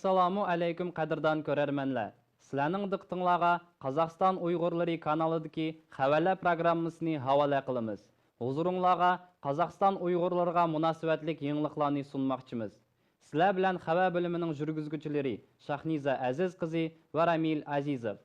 Assalamu alaikum qadirdan көрерменлер. Sizlarning diqqatingizga Qozog'iston Uyg'urlari kanalidagi Xavala programmasini havola qilamiz. Huzuringizga Qozog'iston Uyg'urlariga munosabatlik yangiliklarni sunmoqchimiz. Sizlar bilan xabar bo'limining yurgizuvchilari Shahniza Aziz qizi va Ramil Azizov.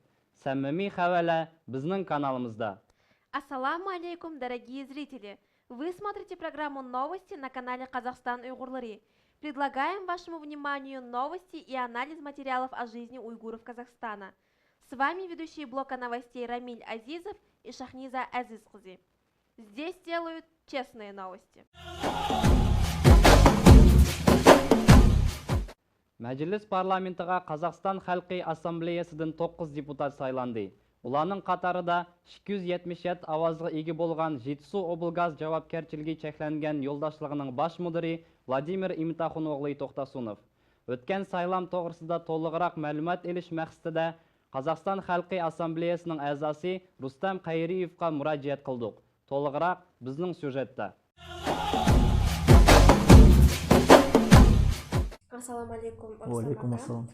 Samimiy Xavala bizning kanalimizda. Ассаламу алейкум, дорогие зрители! Вы смотрите программу «Новости» на канале «Казахстан Уйгурлари». Предлагаем вашему вниманию новости и анализ материалов о жизни уйгуров Казахстана. С вами ведущие блока новостей Рамиль Азизов и Шахниза Азизқзи. Здесь делают честные новости. Мәжіліс парламентіға Қазақстан Халқи Ассамблеясыдан 9 депутат сайланды. Ularning qatorida 277 ovozga ega bo'lgan Жетісу облгаз javobgarchiligi cheklangan yo'ldoshligining bosh mudiri Vladimir Imtaxunoğlu To'xtasunov. O'tgan saylam to'g'risida to'liqroq ma'lumot olish maqsadida Qozog'iston Xalqi Assambleyasining a'zosi Rustam Qayriyevga murojaat qildik. To'liqroq bizning syujetda. Ассаламу алейкум. Алейкум ассалам.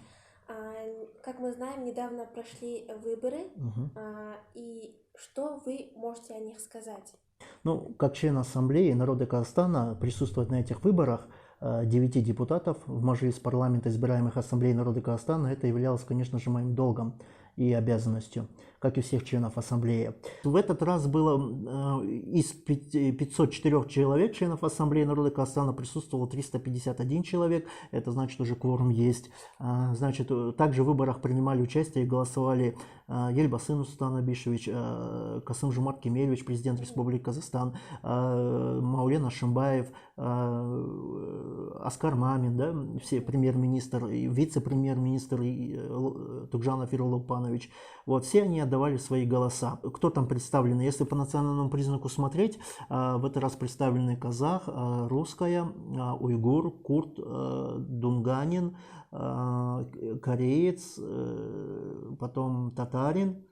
Как мы знаем, недавно прошли выборы, и что вы можете о них сказать? Ну, как член Ассамблеи народа Казахстана присутствовать на этих выборах 9 депутатов в Мажилис парламента избираемых Ассамблеей народа Казахстана, это являлось, конечно же, моим долгом и обязанностью, как и всех членов Ассамблеи. В этот раз было из 504 человек, членов Ассамблеи народа Казахстана, присутствовало 351 человек, это значит, уже кворум есть. Значит, также в выборах принимали участие и голосовали Елбасы Нурсултан Абишевич, Касым-Жомарт Кемелевич, президент Республики Казахстан, Маулен Ашимбаев, Аскар Мамин, да, все премьер-министр, вице-премьер-министр Тугжанов Ирулупанович. Вот, все они отдавали свои голоса. Кто там представлены? Если по национальному признаку смотреть, в этот раз представлены казах, русская, уйгур, курд, дунганин, кореец, потом татарин,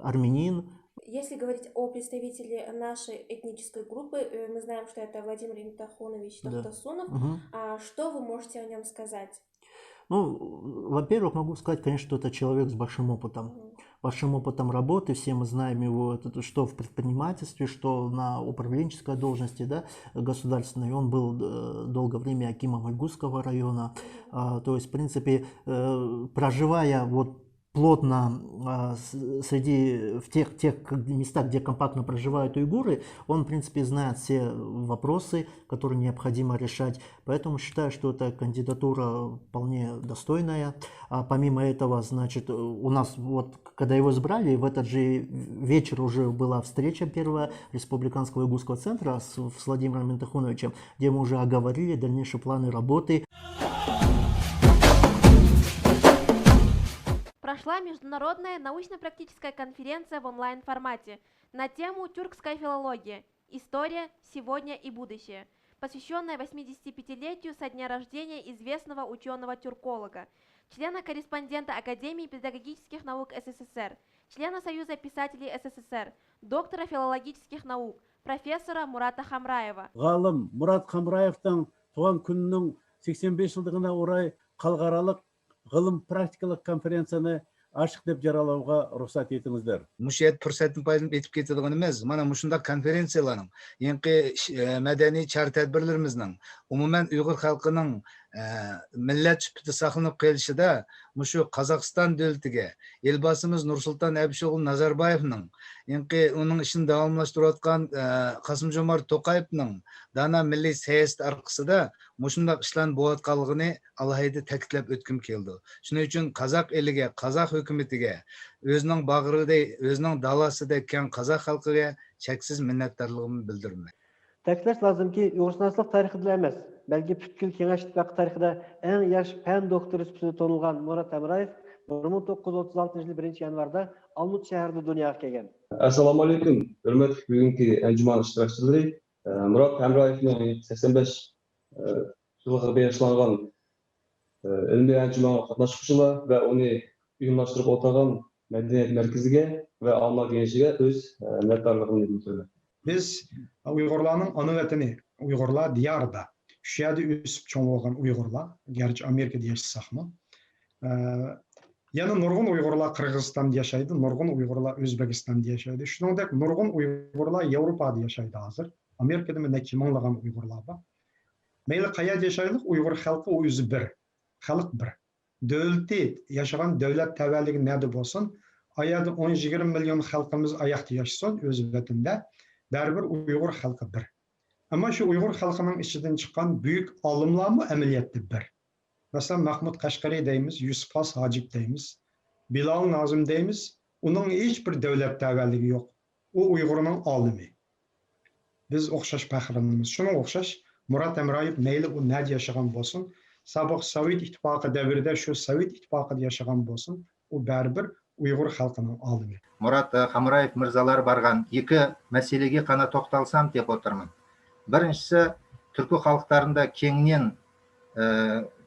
армянин. Если говорить о представителе нашей этнической группы, мы знаем, что это Владимир Имтахунович Тохтасунов. Что вы можете о нем сказать? Ну, во-первых, могу сказать, конечно, что это человек с большим опытом. Большим опытом работы, все мы знаем его, что в предпринимательстве, что на управленческой должности, да, государственной. Он был долгое время акимом Альгузского района. То есть, в принципе, проживая вот плотно в тех местах, где компактно проживают уйгуры, он, в принципе, знает все вопросы, которые необходимо решать. Поэтому считаю, что эта кандидатура вполне достойная. Помимо этого, значит, у нас, вот, когда его избрали, в этот же вечер уже была встреча первая Республиканского уйгурского центра с Владимиром Имтахуновичем, где мы уже оговорили дальнейшие планы работы. Прошла международная научно-практическая конференция в онлайн-формате на тему «Тюркская филология. История, сегодня и будущее», посвященная 85-летию со дня рождения известного ученого-тюрколога, члена-корреспондента Академии педагогических наук СССР, члена Союза писателей СССР, доктора филологических наук, профессора Мурата Хамраева. Ғалым Мурат Хамраевтың туған күнінің 85 жылдығына орай халықаралық ғылым практикалық конференцияны ашық деп жаралауға рұқсат етіңіздер. Мушет фұрсатын пайдаланып етіп кетеді емес. Мана мұшында конференцияларның, енқи мәдени чар тәдбірлеріміздің, umuman Uyghur халқының millat süpütü saqlanıp kelişide muşu Қазақстан dövletiga elbasımız Nursultan Abishoğlu Nazarbayevning, enki onun işini davamlaştırayotgan Qasım-Jomart Toqayevning dana milliy siyosat arqasida mushundaq ishlar bo'layotganligini alohida ta'kidlab o'tkim keldi. Shuning uchun Qozoq eliga, Qozoq hukumatiga, o'zining bag'rida, o'zining dalasida keng Qozoq xalqiga cheksiz minnatdorligimni bildiraman. Ta'kidlash lazımki, Uyg'uristonchilik tarixida emas, balki butkul Kengash ittifoqi tarixida eng yaxshi fan doktori sifatida tanilgan Murat Hamrayev 1936 yil 1 yanvarda Almut shahrida dunyoga kelgan. Assalomu alaykum, hurmatli bugungi anjuman ishtirokchilari. Murat Hamrayevning 85 yilga bag'ishlangan ilmiy anjumanga qatnashuvchilar va uni uyushtirib o'tirgan madaniyat markaziga va omma kengashiga o'z minnatdorligimni bildiraman. Biz Uyg'urlarning ona vatani, Uyg'urlar diyorida, shu yerda o'sib cho'ng bo'lgan Uyg'urlar, garchi Amerikada yashasakmi, Yana nurg'un Uyg'urlar Qirg'izistonda yashaydi, nurg'un Uyg'urlar O'zbekistonda yashaydi. Shuningdek, nurg'un Uyg'urlar Yevropada yashaydi hozir. Amerikada necha minglagan Uyg'urlar bor. Mayli qayerda yashaylik, Uyg'ur xalqi o'zi bir, xalq bir. Davlatda yashagan davlat tavalligi nada bo'lsin, ayada 10-20 million xalqimiz ayaqda yashasin o'z vatanda, baribir Uyg'ur xalqi bir. Ammo shu Uyg'ur xalqining ichidan chiqqan buyuk olimlarmi amaliyotda bir. Masalan, Mahmud Qashqari deymiz, Yusuf Has Hojib deymiz, Bilal Nazim deymiz. Uning hech bir davlat tavalligi yo'q. U Uyg'urning olimi. Biz o'xshash faxrlanamiz. Shunga o'xshash Murat Emrayev mayli u nada yashagan bo'lsin, sobiq Sovet ittifoqi davrida shu Sovet ittifoqida yashagan bo'lsin, u baribir Uyg'ur xalqining olimi. Murat Hamrayev mirzalar bargan iki мәселеге qana to'xtalsam deb o'tirman. Birinchisi, Türk xalqlarında kengden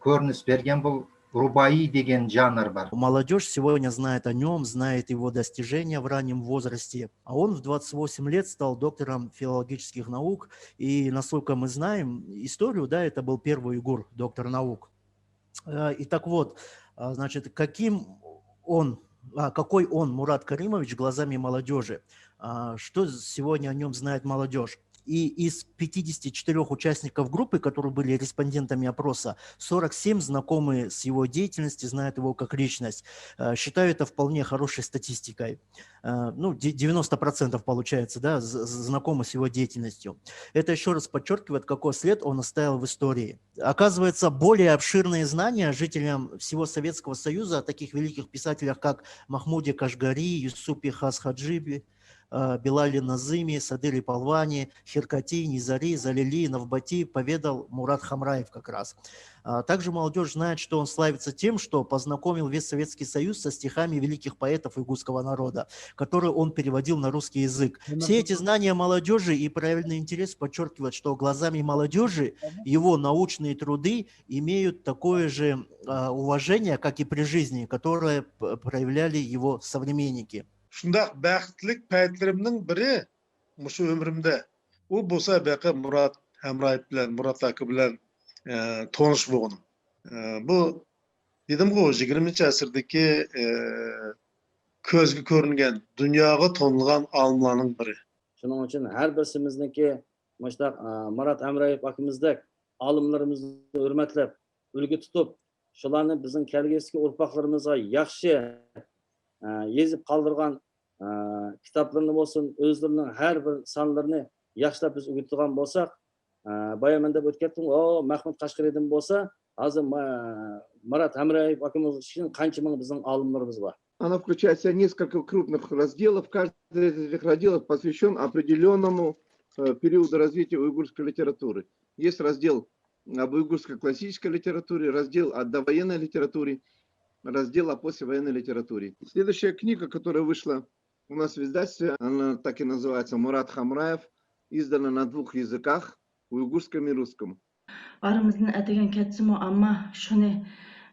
ko'rinish bergan bu рубаи деген жанр бар. Молодежь сегодня знает о нем, знает его достижения в раннем возрасте. А он в 28 лет стал доктором филологических наук. И, насколько мы знаем историю, да, это был первый уйгур, доктор наук. И так вот, значит, какой он, Мурат Каримович, глазами молодежи? Что сегодня о нем знает молодежь? И из 54 участников группы, которые были респондентами опроса, 47 знакомы с его деятельностью, знают его как личность. Считаю это вполне хорошей статистикой. Ну, 90% получается, да, знакомы с его деятельностью. Это еще раз подчеркивает, какой след он оставил в истории. Оказывается, более обширные знания жителям всего Советского Союза о таких великих писателях, как Махмуде Кашгари, Юсупе Хас-Хаджибе, Билале Назыме, Садыре Палване, Хиркати, Низари, Залили, Навбати поведал Мурат Хамраев как раз. Также молодежь знает, что он славится тем, что познакомил весь Советский Союз со стихами великих поэтов уйгурского народа, которые он переводил на русский язык. Все эти знания молодежи и проявленный интерес подчеркивают, что глазами молодежи его научные труды имеют такое же уважение, как и при жизни, которое проявляли его современники. Şundaq bəxtlik paytlarımның biri muşu ömrümdə. O bolsa bəqə Murat Hamrayev bilan, Murat aka bilan tanış bolğanım. Bu dedim ki 20-ci əsrdəki közgə görünən, dünyaga tanılğan alimlarning biri. Şunun için her birisimizniki Murat Hamrayev akimizdek alimlarimizni hürmetlep, ulgu tutup, şularni bizning kelgusi urpaqlarimizga yaxshi yezip kaldırgan kitaplarını olsun, özlerinin her bir sanlarını yaşlap biz ügütügan bolsak, bayaman dep ötkettim, o Mahmud Qashqari'den bolsa, hazır Murat Hamrayev akımız için kança ming bizning alimlarimiz var. Она включает в себя несколько крупных разделов. Каждый из этих разделов посвящен определенному периоду развития уйгурской литературы. Есть раздел об уйгурской классической литературе, раздел о довоенной литературе, раздел о послевоенной литературе. Следующая книга, которая вышла у нас в издательстве, она так и называется «Мурат Хамраев», издана на 2 языках, уйгурском и русском. Aramızdan ötegen ketsin ama şunu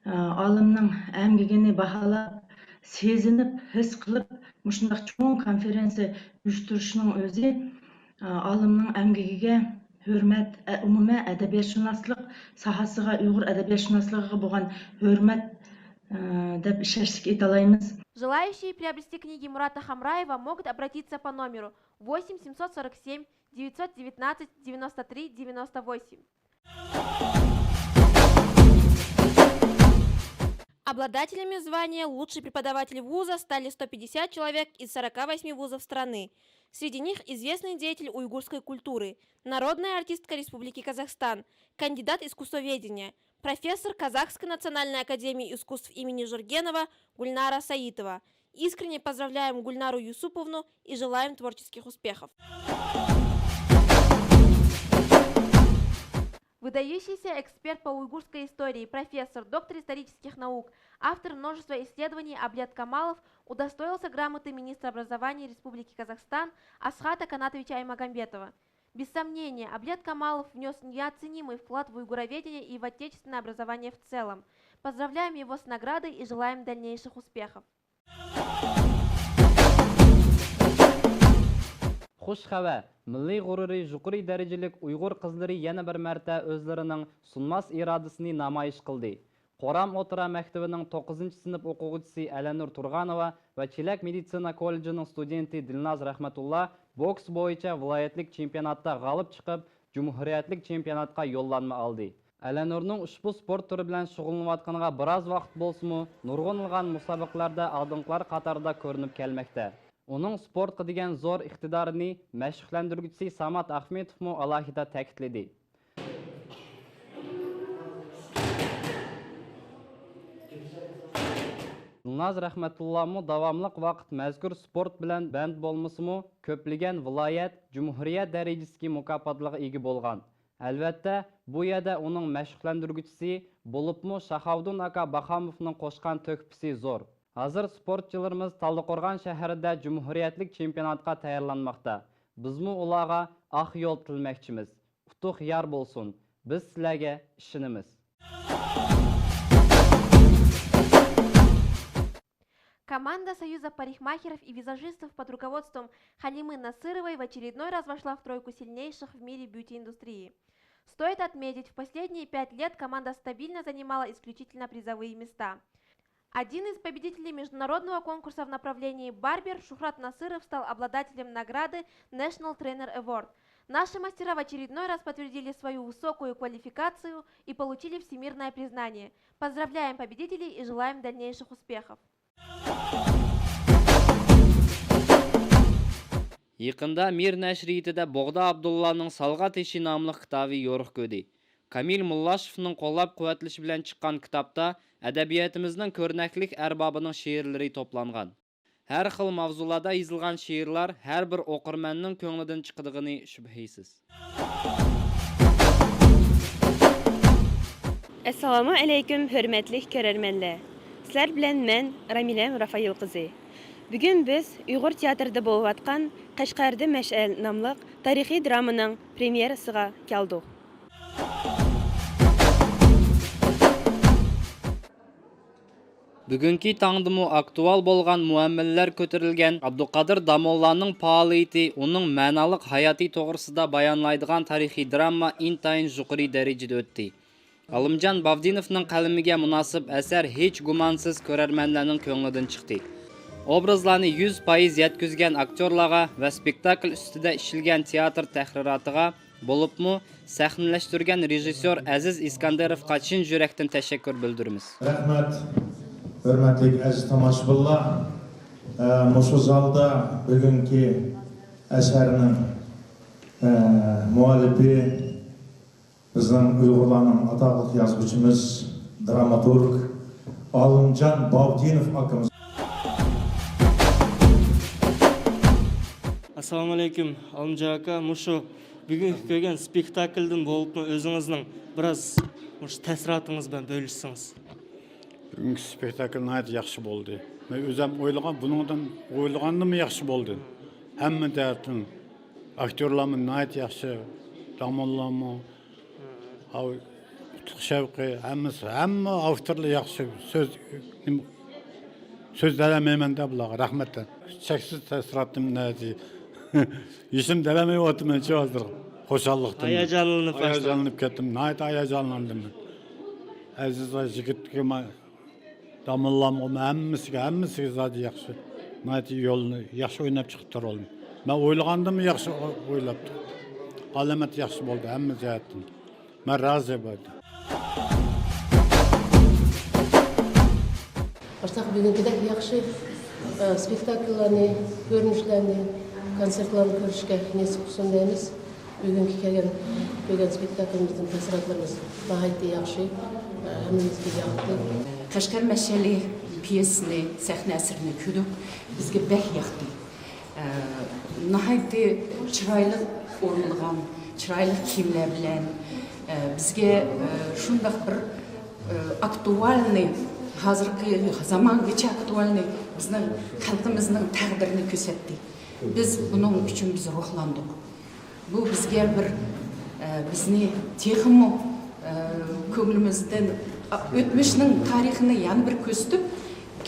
alimning emgigini bahalab, sezinip, his qilib, mushundaq cho'ng konferensiya uyushtirishning o'zi alimning emgigiga hurmat, umumiy adabiyotshunaslik sohasiga, Uyg'ur adabiyotshunasligiga bo'lgan hurmat deb ishonchlik etalaymiz. Желающие приобрести книги Мурата Хамраева могут обратиться по номеру 8 747 919 93 98. Обладателями звания «Лучший преподаватель вуза» стали 150 человек из 48 вузов страны. Среди них известный деятель уйгурской культуры, народная артистка Республики Казахстан, кандидат искусствоведения, профессор Казахской национальной академии искусств имени Жургенова Гульнара Саитова. Искренне поздравляем Гульнару Юсуповну и желаем творческих успехов. Выдающийся эксперт по уйгурской истории, профессор, доктор исторических наук, автор множества исследований Аблят Камалов удостоился грамоты министра образования Республики Казахстан Асхата Канатовича Аймагамбетова. Без сомнения, Аблят Камалов внес неоценимый вклад в уйгуроведение и в отечественное образование в целом. Поздравляем его с наградой и желаем дальнейших успехов. Xush xabar, milliy g'ururi yuqori darajalik Uyg'ur qizlari yana bir marta o'zlarining sunmas irodasini namoyish qildi. Qoram Otara Mektebining 9 sınıf o'quvchisi Alanur Turg'anova va Chelak meditsina kollejining studenti Dilnaz Rahmatullah boks bo'yicha viloyatlik chempionatda g'olib chiqib, Cumhuriyetlik chempionatga yo'llanma oldi. Alanurning ushbu sport turi bilan shug'ullanayotganiga biroz vaqt bo'lsa-mu, nurg'unilgan musobaqalarda oldingilar qatorida ko'rinib kelmoqda. Uning sportga degan zo'r iqtidorini mashg'ullantiruvchisi Samat Ahmedovmi alohida ta'kidladi. Dilnaz Rahmatullohmu davomliq vaqt mazkur sport bilan band bo'lmasa-mu, ko'plagan viloyat, Cumhuriyet darajasiga mukofotlarga ega bo'lgan. Albatta, bu yerda uning mashg'ullantiruvchisi bo'libmi Shahovdin aka Bahamovning qo'shgan to'kpisi zo'r. Hozir sportchilarimiz Taldiqo'rg'on shahrida Cumhuriyetlik chempionatga tayyorlanmoqda. Bizmi ularga oq yo'l tilmoqchimiz. Utuq yor bo'lsin. Biz sizlarga ishonamiz. Команда Союза парикмахеров и визажистов под руководством Халимы Насыровой в очередной раз вошла в тройку сильнейших в мире бьюти-индустрии. Стоит отметить, в последние 5 лет команда стабильно занимала исключительно призовые места. Один из победителей международного конкурса в направлении барбер, Шухрат Насыров, стал обладателем награды National Trainer Award. Наши мастера в очередной раз подтвердили свою высокую квалификацию и получили всемирное признание. Поздравляем победителей и желаем дальнейших успехов. Yaqında Mir nashriyatida Bog'da Abdullaning Salg'at ishi nomli kitobi yo'riq ko'rdi. Kamil Mullashovning qo'llab-quvvatlashi bilan chiqqan kitobda adabiyotimizning ko'rnaklik arbobining she'rlari to'plangan. Har xil mavzularda yozilgan she'rlar har bir o'qirmanning ko'nglidan chiqadigini shubhasiz. Assalomu alaykum hurmatli ko'rarmanlar. Sizlar bilan men Ramila Rafail qizi. Bugun biz Uyg'ur teatrida bo'layotgan Qashqarda Mash'al nomli tarixiy dramaning premyerasiga keldik. Bugungi tangdimi aktual bo'lgan muammolar ko'tarilgan Abduqadir Damollaning faoliyati, uning ma'noliq hayotiy to'g'risida bayonlaydigan tarixiy drama intayin yuqori darajada o'tdi. Alimjon Bavdinovning qalamiga munosib asar hech gumonsiz ko'rarmanlarning ko'nglidan chiqdi. Obrazlarni 100% yetkazgan aktyorlarga va spektakl ustida ishilgan teatr tahriratiga bo'libmi sahnalashtirgan rejissyor Aziz Iskandarovga chin yurakdan tashakkur bildiramiz. Rahmat. Hurmatli aziz tomoshabinlar, mushu zalda bugungi asarning muallifi bizning Uyg'urlarning ataqli yozuvchimiz, dramaturg Alimjon Bavdinov akamiz. Assalomu alaykum, Alimjon aka. Mushu bugun ko'rgan spektakldan bo'libmi o'zingizning biroz mush ta'siriyotingiz bilan bo'lishsangiz. Bugungi spektakl nihoyat yaxshi bo'ldi. Men o'zim o'ylagan, buningdan o'ylagandim yaxshi bo'ldi. Hamma tarafdan aktyorlarmi nihoyat yaxshi, tomonlarmi, Shavqi, hamma avtorlar yaxshi. So'z dalamayman deb bularga rahmat. Cheksiz ta'siriyotim nihoyat. Yishim dalamayapman hozir. Xo'shallikdan. Hayajonlanib ketdim. Nihoyat hayajonlandim. Aziz yigitga Damollam hammasiga zodi yaxshi. Nihoyat yo'lni yaxshi o'ynab chiqibdi rolni. Men o'ylagandim yaxshi o'ylabdi. Alamat yaxshi bo'ldi hamma jihatdan. Men rozi bo'ldim. Başta bugünküdek yaxshi spektakllarni, ko'rinishlarni, konsertlarni ko'rishga nasib qilsin deymiz. Bugungi ko'rgan spektaklimizning ta'sirotlarimiz nihoyatda yaxshi, hammamizga yoqdi. Qashqar Mash'ali piyesini, sahna asrini ko'rdik. Bizga bək yoqdi. Nihoyatda chiroyli o'rnalgan, chiroyli kiyimlar bilan bizga shunday bir aktualniy hozirgi zamongacha aktualniy bizning xalqimizning taqdirini ko'rsatdi. Biz buning uchun biz ruhlandik. Bu bizga bir bizni texmo ko'nglimizdan o'tmishning tarixini yana bir ko'rsatib,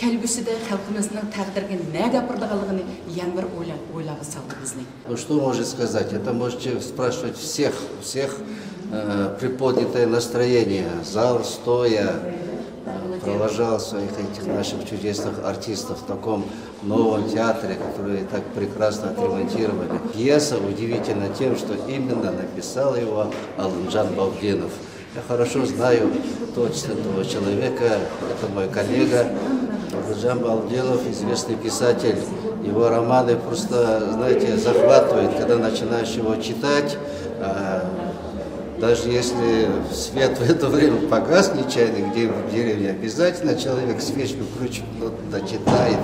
kelgusida xalqimizning taqdiriga nima gapiradiganligini yana bir o'ylag'i soldi bizni. Ну что можно сказать? Это можете спрашивать всех приподнятое настроение, зал стоя, провожал своих этих наших чудесных артистов в таком новом театре, который так прекрасно отремонтировали. Пьеса удивительна тем, что именно написал его Алымжан Бабдинов. Я хорошо знаю точно этого человека, это мой коллега. Алымжан Бабдинов, известный писатель. Его романы просто, знаете, захватывают, когда начинаешь его читать. Даже если свет в это время погас нечаянно, где в деревне, обязательно человек свечку включит, дочитает.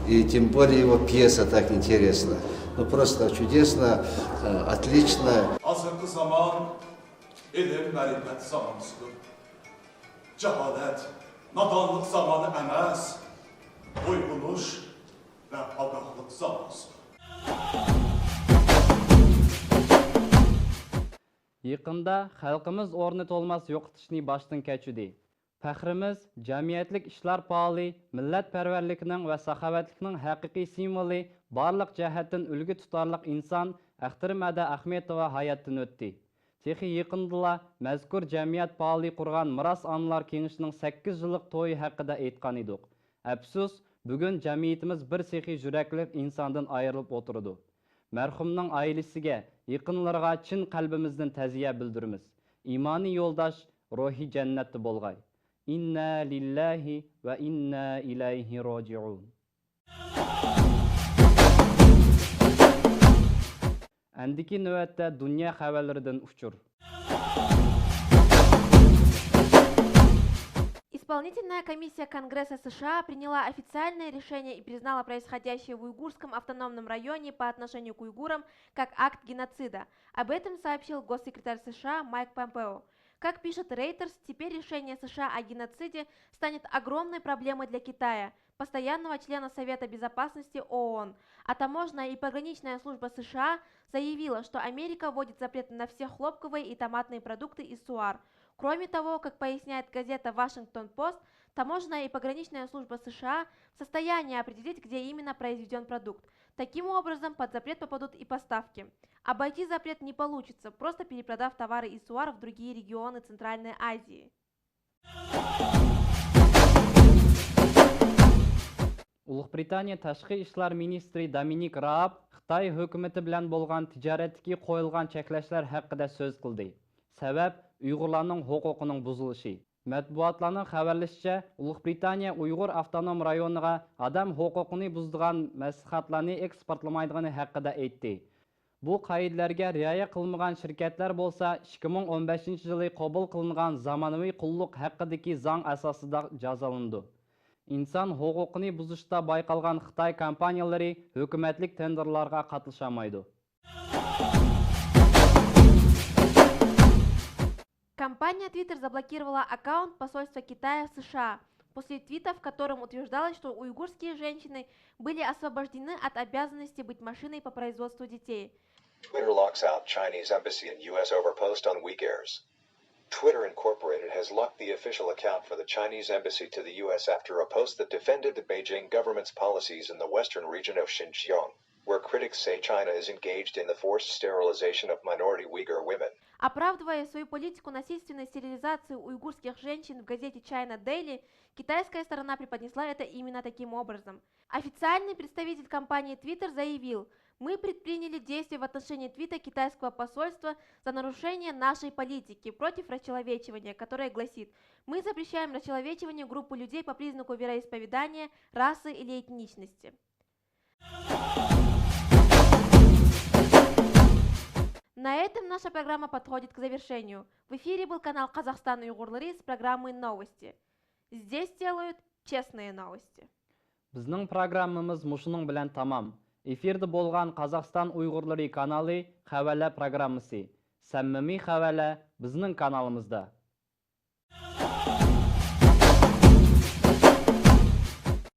И тем более его пьеса так интересна. Ну просто чудесно, отлично. Azırkı zaman ilim mərifət zamanısıdır. Cəhalət, nadanlıq zamanı əməz, uyğunuş və ağahlıq zamanısıdır. Yaqında xalqimiz o'rni to'lmas yo'qotishni boshdan kechirdi. Faxrimiz jamiyatlik ishlar faoli, millatparvarlikning va saxovatlikning haqiqiy simvoli, barliq jihatdan ulgu tutarliq inson Axtirmada Ahmetova hayotdan o'tdi. Texi yaqindala mazkur jamiyat faoli qurgan Miras Anlar Kengashining 8 yillik to'yi haqida aytgan edik. Afsus, bugun jamiyatimiz bir sehi yurakli insondan ayrilib o'tirdi. Mərhumның ailəsiga, yaqinlarga chin qalbimizdan ta'ziya bildiramiz. İmani yo'ldosh ruhi jannatda bo'lg'ay. Inna lillahi va inna ilayhi roji'un. Andiki navbatda dunyo xabarlaridan uchur. Исполнительная комиссия Конгресса США приняла официальное решение и признала происходящее в Уйгурском автономном районе по отношению к уйгурам как акт геноцида. Об этом сообщил госсекретарь США Майк Помпео. Как пишет Reuters, теперь решение США о геноциде станет огромной проблемой для Китая, постоянного члена Совета Безопасности ООН, а таможенная и пограничная служба США заявила, что Америка вводит запрет на все хлопковые и томатные продукты из СУАР. Кроме того, как поясняет газета «Вашингтон-Пост», таможенная и пограничная служба США в состоянии определить, где именно произведен продукт. Таким образом, под запрет попадут и поставки. Обойти запрет не получится, просто перепродав товары из СУАР в другие регионы Центральной Азии. Ulug'britaniya Tashqi ishlar ministri Dominik Raab Xitoy hukumati bilan bo'lgan tijoratga qo'yilgan cheklashlar haqida so'z qildi. Sabab Uyg'urlarning huquqining buzilishi. Matbuotlarning xabarlashicha, Ulug'britaniya Uyg'ur avtonom rayoniga odam huquqini buzadigan maslahatlarni eksportlamaydigani haqida aytdi. Bu qoidalarga rioya qilmagan shirkatlar bo'lsa, 2015-yili qabul qilingan zamonaviy qulluq haqidagi zong asosida jazolandi. İnsan huquqini buzishda bayqalgan Xitoy kompaniyalari hukumatlik tenderlarga qatnashamaydi. Компания Twitter заблокировала аккаунт посольства Китая в США после твита, в котором утверждалось, что уйгурские женщины были освобождены от обязанности быть машиной по производству детей. Twitter locks out Chinese embassy in U.S. over post on Uyghurs. Twitter Incorporated has locked the official account for the Chinese embassy to the U.S. after a post that defended the Beijing government's policies in the western region of Xinjiang, where critics say China is engaged in the forced sterilization of minority Uyghur women. Оправдывая свою политику насильственной стерилизации уйгурских женщин в газете China Daily, китайская сторона преподнесла это именно таким образом. Официальный представитель компании Twitter заявил: «Мы предприняли действия в отношении твита китайского посольства за нарушение нашей политики против расчеловечивания, которая гласит: мы запрещаем расчеловечивание группы людей по признаку вероисповедания, расы или этничности». На этом наша программа подходит к завершению. В эфире был канал Казахстан Уйгурлары с программой «Новости». Здесь делают честные новости. Bizning programmamiz mushuning bilan tamam. Efirda bo'lgan Qozog'iston Uyg'urlari kanali xabarlar programmasi. Samimiy xabarlar bizning kanalimizda.